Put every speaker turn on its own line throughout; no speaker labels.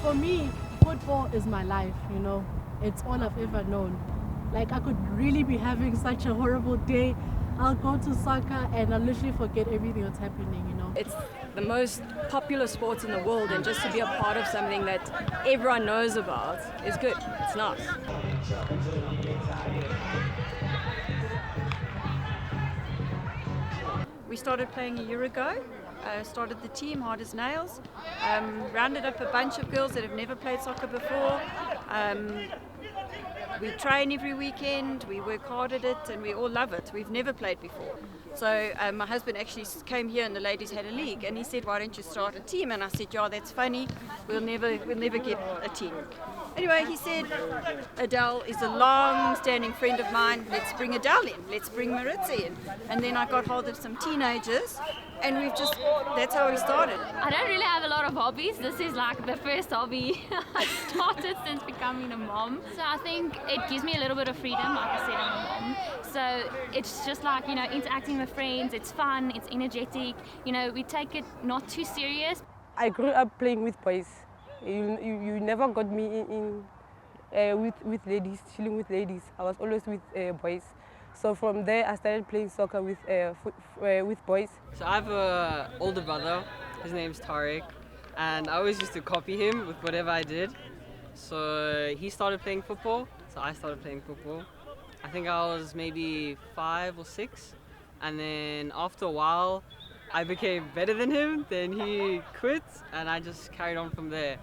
for me, football is my life, you know. It's all I've ever known. Like, I could really be having such a horrible day. I'll go to soccer and I'll literally forget everything that's happening, you know.
It's the most popular sport in the world, and just to be a part of something that everyone knows about is good. It's nice. We started playing a year ago. Started the team hard as nails. Rounded up a bunch of girls that have never played soccer before. We train every weekend, we work hard at it, and we all love it. We've never played before. So my husband actually came here and the ladies had a league, and he said, why don't you start a team? And I said, yeah, that's funny. We'll never get a team. Anyway, he said, Adele is a long-standing friend of mine. Let's bring Adele in. Let's bring Maritza in. And then I got hold of some teenagers, and that's how we started.
I don't really have a lot of hobbies. This is like the first hobby I started since becoming a mom. So I think it gives me a little bit of freedom, like I said, I'm a mom. So it's just like, you know, interacting with friends, it's fun, it's energetic, you know, we take it not too serious.
I grew up playing with boys. You never got me with ladies, chilling with ladies. I was always with boys. So from there, I started playing soccer with boys.
So I have an older brother. His name's Tariq, and I always used to copy him with whatever I did. So he started playing football, so I started playing football. I think I was maybe 5 or 6, and then after a while, I became better than him. Then he quit, and I just carried on from there.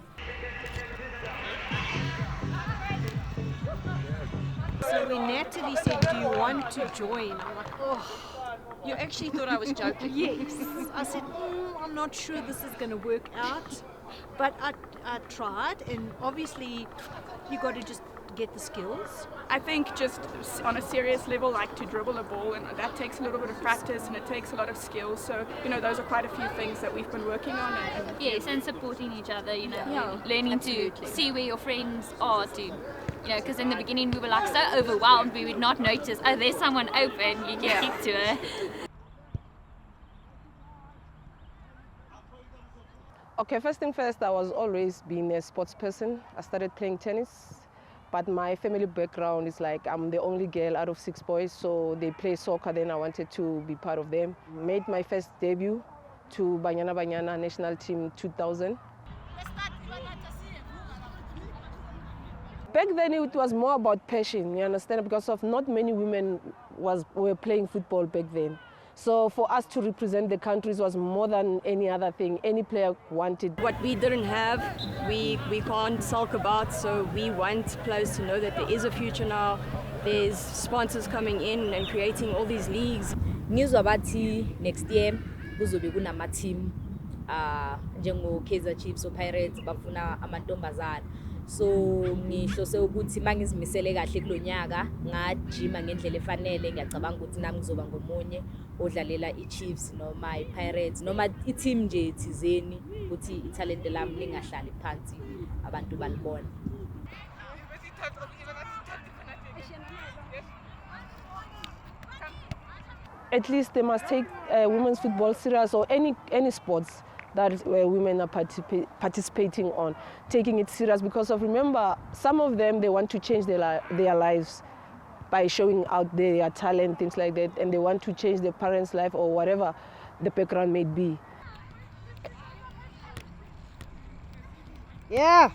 So when Natalie said, do you want to join? I'm like, oh, you actually thought I was joking?
Yes. I said, I'm not sure this is going to work out. But I tried, and obviously you got to just get the skills.
I think just on a serious level, like to dribble a ball, and that takes a little bit of practice and it takes a lot of skills. So, you know, those are quite a few things that we've been working on.
Yes, and supporting each other, you know,
Yeah,
learning
absolutely.
to see where your friends are too. You know, because in the beginning we were like so overwhelmed, we would not notice, oh, there's someone open, you can kick to her.
Okay, first thing first, I was always being a sports person. I started playing tennis, but my family background is like I'm the only girl out of 6 boys, so they play soccer, then I wanted to be part of them. Made my first debut to Banyana Banyana national team 2000. Back then it was more about passion, you understand, because of not many women were playing football back then. So for us to represent the countries was more than any other thing. Any player wanted.
What we didn't have, we can't sulk about, so we want players to know that there is a future now. There's sponsors coming in and creating all these leagues.
Ngizwa bathi next year kuzobe kunama team njengo Kaizer Chiefs o Pirates bafuna amantombazana. So ngihlose ukuthi mangizimisele kahle kulonyaka ngajima ngendlela efanele, ngiyacabanga ukuthi nami ngizoba ngomunye odlalela iChiefs noma iPirates noma iteam nje ethizeni ukuthi italente lami lingahlali phansi abantu balibona.
At least they must take women's football serious, or any sports that women are participating on, taking it serious, because remember, some of them, they want to change their lives by showing out their talent, things like that, and they want to change their parents' life or whatever the background may be.
Yeah.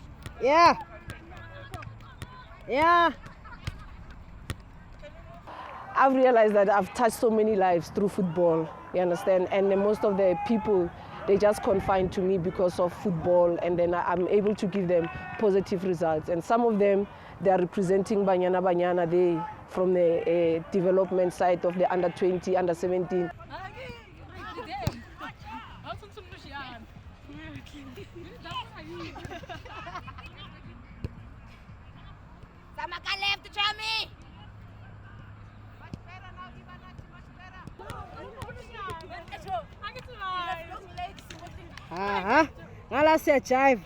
I've realized that I've touched so many lives through football, you understand, and most of the people, they just confine to me because of football, and then I'm able to give them positive results. And some of them, they are representing Banyana Banyana, they from the development side of the under 20, under 17.
Ngala siya jive.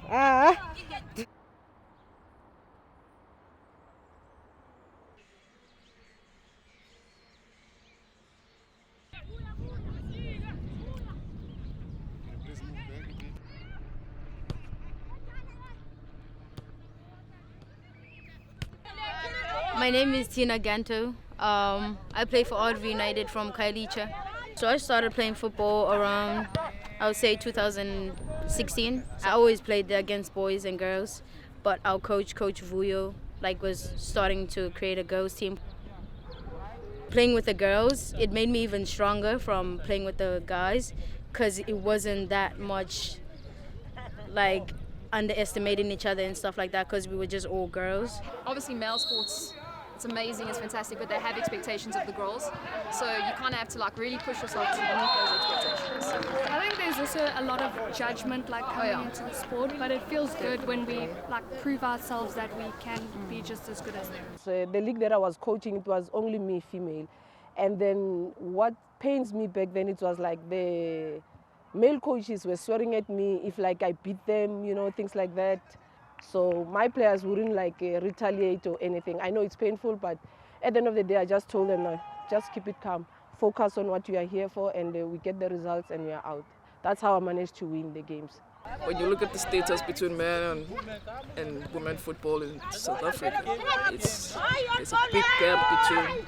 My name is Tina Ganto. I play for Ardvi United from Kailicha. So I started playing football around, I would say 2016. I always played against boys and girls, but our coach, Coach Vuyo, was starting to create a girls team. Playing with the girls, it made me even stronger from playing with the guys, because it wasn't that much underestimating each other and stuff like that, because we were just all girls.
Obviously male sports, it's amazing, it's fantastic, but they have expectations of the girls, so you kind of have to really push yourself to meet those expectations.
I think there's also a lot of judgment coming into the sport, but it feels good when we prove ourselves that we can be just as good as them.
So the league that I was coaching, it was only me female, and then what pains me back then, it was the male coaches were swearing at me if I beat them, things like that. So my players wouldn't retaliate or anything. I know it's painful, but at the end of the day, I just told them, just keep it calm. Focus on what you are here for, and we get the results and we are out. That's how I managed to win the games.
When you look at the status between men and women football in South Africa, there's a big gap between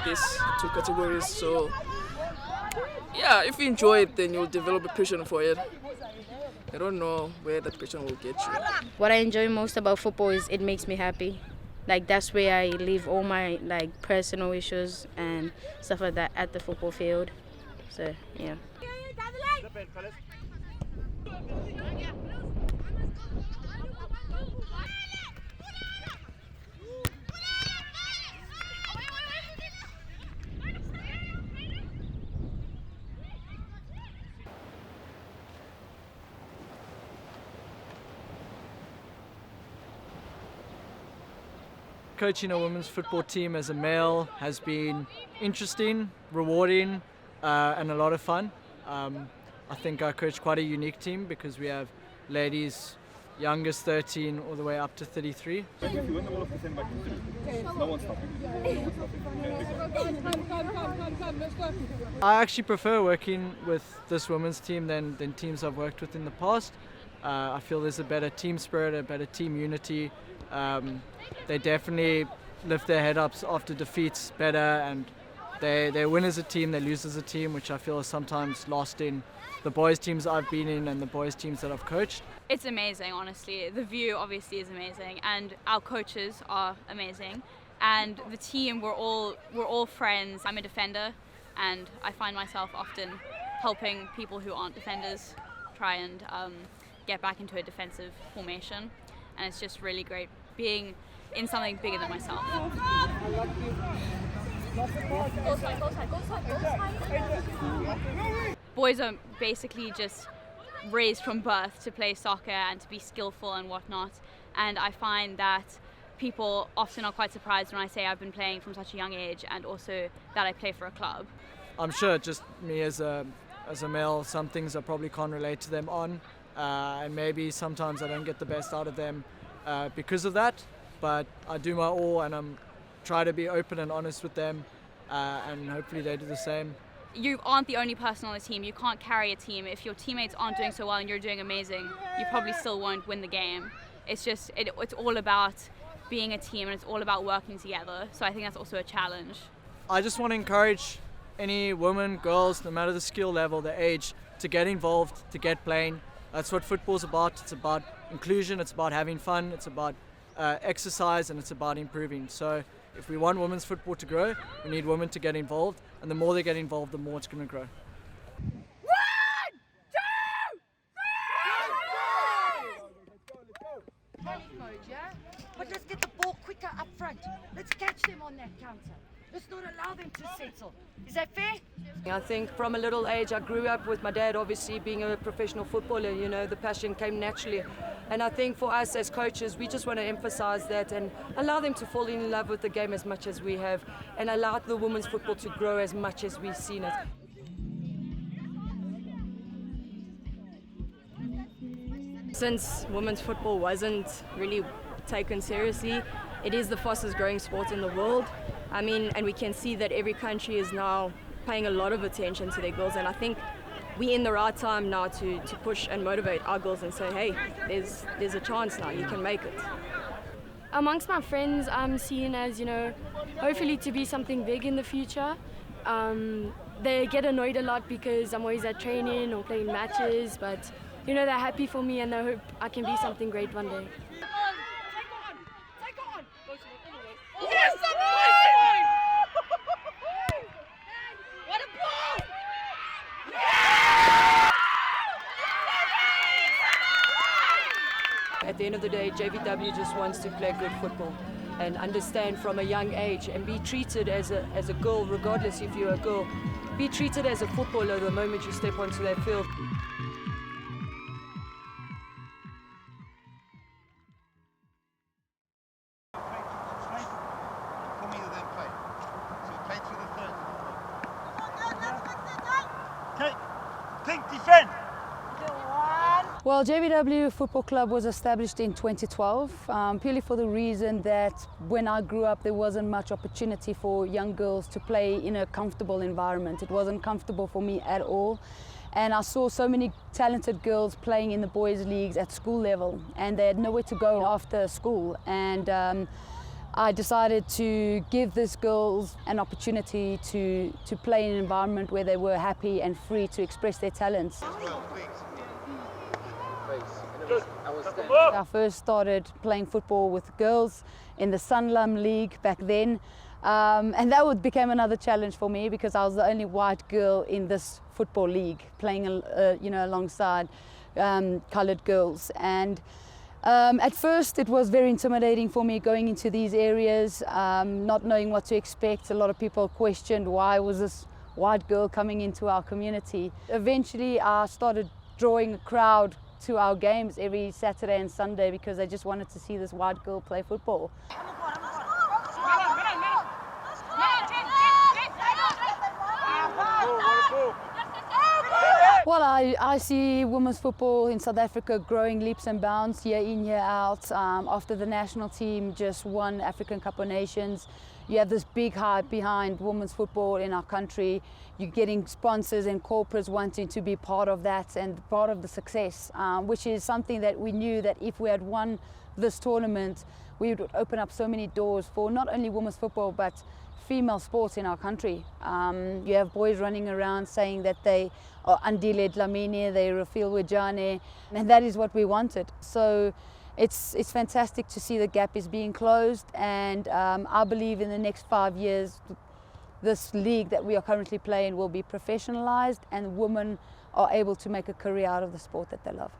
these two categories. So yeah, if you enjoy it, then you'll develop a passion for it. I don't know where that passion will get you.
What I enjoy most about football is it makes me happy. That's where I leave all my personal issues and stuff like that at the football field. So yeah.
Coaching a women's football team as a male has been interesting, rewarding, and a lot of fun. I think I coach quite a unique team because we have ladies young as 13 all the way up to 33. I actually prefer working with this women's team than teams I've worked with in the past. I feel there's a better team spirit, a better team unity. They definitely lift their head up after defeats better, and they win as a team, they lose as a team, which I feel is sometimes lost in the boys' teams I've been in and the boys' teams that I've coached.
It's amazing, honestly. The view obviously is amazing, and our coaches are amazing, and the team, we're all friends. I'm a defender, and I find myself often helping people who aren't defenders try and get back into a defensive formation, and it's just really great being in something bigger than myself. Boys are basically just raised from birth to play soccer and to be skillful and whatnot, and I find that people often are quite surprised when I say I've been playing from such a young age and also that I play for a club.
I'm sure just me as a male, some things I probably can't relate to them on, and maybe sometimes I don't get the best out of them because of that, but I do my all and I'm try to be open and honest with them, and hopefully they do the same.
You aren't the only person on the team. You can't carry a team. If your teammates aren't doing so well and you're doing amazing, you probably still won't win the game. It's just, it's all about being a team and it's all about working together. So I think that's also a challenge.
I just want to encourage any women, girls, no matter the skill level, the age, to get involved, to get playing. That's what football's about. It's about inclusion, it's about having fun, it's about exercise, and it's about improving. So if we want women's football to grow, we need women to get involved, and the more they get involved, the more it's going to grow.
1, 2, 3! Panic mode, yeah? But let's get the ball quicker up front. Let's catch them on that counter. Let's not allow them to settle. Is that fair?
I think from a little age, I grew up with my dad, obviously being a professional footballer, you know, the passion came naturally. And I think for us as coaches, we just want to emphasize that and allow them to fall in love with the game as much as we have, and allow the women's football to grow as much as we've seen it.
Since women's football wasn't really taken seriously, it is the fastest growing sport in the world. I mean, and we can see that every country is now paying a lot of attention to their girls, and I think we're in the right time now to push and motivate our girls and say, hey, there's a chance now, you can make it.
Amongst my friends, I'm seen as, hopefully to be something big in the future. They get annoyed a lot because I'm always at training or playing matches, but they're happy for me and they hope I can be something great one day.
At the end of the day, JVW just wants to play good football and understand from a young age and be treated as a girl, regardless if you're a girl. Be treated as a footballer the moment you step onto that field.
Well, JVW Football Club was established in 2012 purely for the reason that when I grew up there wasn't much opportunity for young girls to play in a comfortable environment. It wasn't comfortable for me at all, and I saw so many talented girls playing in the boys' leagues at school level and they had nowhere to go after school, and I decided to give these girls an opportunity to play in an environment where they were happy and free to express their talents. I first started playing football with girls in the Sanlam League back then, and that became another challenge for me because I was the only white girl in this football league playing alongside coloured girls. And at first it was very intimidating for me going into these areas, not knowing what to expect. A lot of people questioned why was this white girl coming into our community. Eventually I started drawing a crowd to our games every Saturday and Sunday because I just wanted to see this white girl play football. Well, I see women's football in South Africa growing leaps and bounds year in, year out. After the national team just won African Cup of Nations, you have this big hype behind women's football in our country. You're getting sponsors and corporates wanting to be part of that and part of the success, which is something that we knew that if we had won this tournament, we would open up so many doors for not only women's football, but female sports in our country. You have boys running around saying that they are Andile Dlamini, they Rafil Wejane, and that is what we wanted. So it's fantastic to see the gap is being closed, and I believe in the next 5 years this league that we are currently playing will be professionalized and women are able to make a career out of the sport that they love.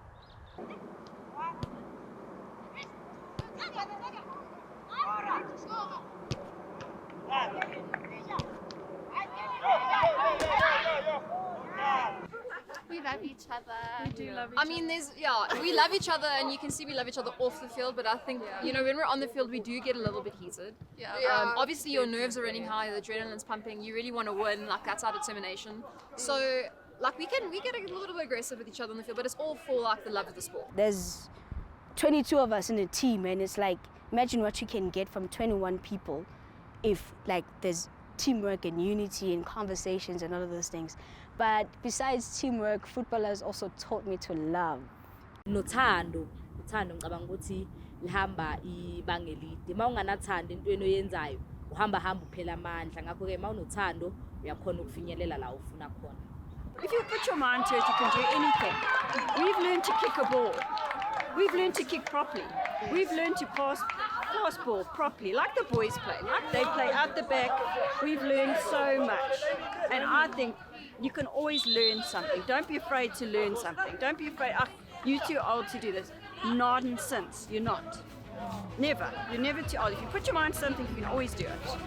We love each other.
We do love each
I mean, we love each other, and you can see we love each other off the field. But I think, when we're on the field, we do get a little bit heated. Obviously, your nerves are running high, the adrenaline's pumping. You really want to win. Like, that's our determination. So, like, we get a little bit aggressive with each other on the field, but it's all for like the love of the sport.
There's 22 of us in a team, and it's like, imagine what you can get from 21 people if like there's teamwork and unity and conversations and all of those things. But besides teamwork, football has also taught me to love.
Nothando ngicabanga ukuthi lihamba ibanga elide. Mawunganathanda into oyenzayo, uhamba uphela amandla. Ngakho ke mawunothando uyakhona ukufinyelela la ufuna khona.
If you put your mind to it, you can do anything. We've learned to kick a ball. We've learned to kick properly. We've learned to pass ball properly, like the boys play. Like they play out the back. We've learned so much. And I think you can always learn something. Don't be afraid to learn something. Don't be afraid, you're too old to do this. Nonsense, you're not. Never. You're never too old. If you put your mind to something, you can always do it.